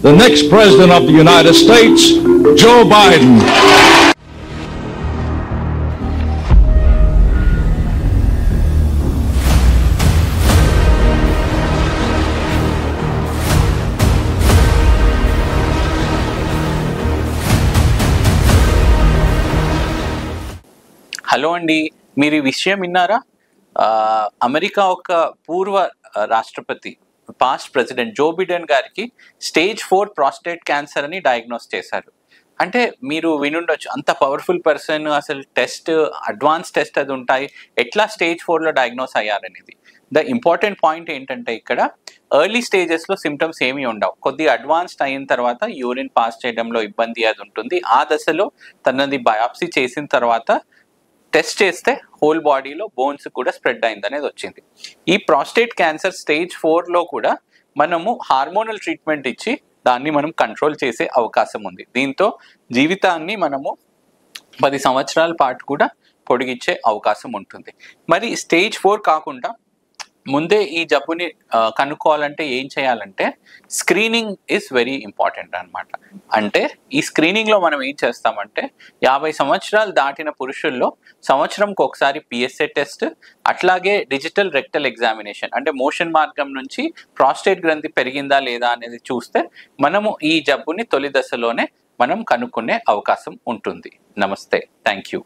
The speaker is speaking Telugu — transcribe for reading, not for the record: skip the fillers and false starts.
the next President of the United States, Joe Biden. Hello అండి, మీరు ఈ విషయం విన్నారా? అమెరికా ఒక పూర్వ రాష్ట్రపతి, పాస్ట్ ప్రెసిడెంట్ జో బిడెన్ గారికి స్టేజ్ 4 ప్రాస్టేట్ క్యాన్సర్ అని డయాగ్నోస్ చేశారు. అంటే మీరు వినుండొచ్చు, అంత పవర్ఫుల్ పర్సన్, అసలు టెస్ట్, అడ్వాన్స్ టెస్ట్ అది ఉంటాయి, ఎట్లా స్టేజ్ 4లో డయాగ్నోస్ అయ్యారనేది. ద ఇంపార్టెంట్ పాయింట్ ఏంటంటే ఇక్కడ ఎర్లీ స్టేజెస్లో సిమ్టమ్స్ ఏమీ ఉండవు. కొద్దిగా అడ్వాన్స్డ్ అయిన తర్వాత యూరిన్ పాస్ చేయడంలో ఇబ్బంది అది ఉంటుంది. ఆ దశలో తనది బయాప్సీ చేసిన తర్వాత టెస్ట్ చేస్తే హోల్ బాడీలో బోన్స్ కూడా స్ప్రెడ్ అయింది అనేది వచ్చింది. ఈ ప్రాస్టేట్ క్యాన్సర్ స్టేజ్ 4లో కూడా మనము హార్మోనల్ ట్రీట్మెంట్ ఇచ్చి దాన్ని మనం కంట్రోల్ చేసే అవకాశం ఉంది. దీంతో జీవితాన్ని మనము 10 సంవత్సరాల పాటు కూడా పొడిగించే అవకాశం ఉంటుంది. మరి స్టేజ్ 4 కాకుండా ముందే ఈ జబ్బుని కనుక్కోవాలంటే ఏం చేయాలంటే స్క్రీనింగ్ ఈజ్ వెరీ ఇంపార్టెంట్ అనమాట. అంటే ఈ స్క్రీనింగ్లో మనం ఏం చేస్తామంటే 50 సంవత్సరాలు దాటిన పురుషుల్లో సంవత్సరంకి ఒకసారి పిఎస్ఏ టెస్ట్, అట్లాగే డిజిటల్ రెక్టల్ ఎగ్జామినేషన్, అంటే మోషన్ మార్గం నుంచి ప్రాస్టేట్ గ్రంథి పెరిగిందా లేదా అనేది చూస్తే మనము ఈ జబ్బుని తొలి దశలోనే మనం కనుక్కునే అవకాశం ఉంటుంది. నమస్తే, థ్యాంక్ యూ.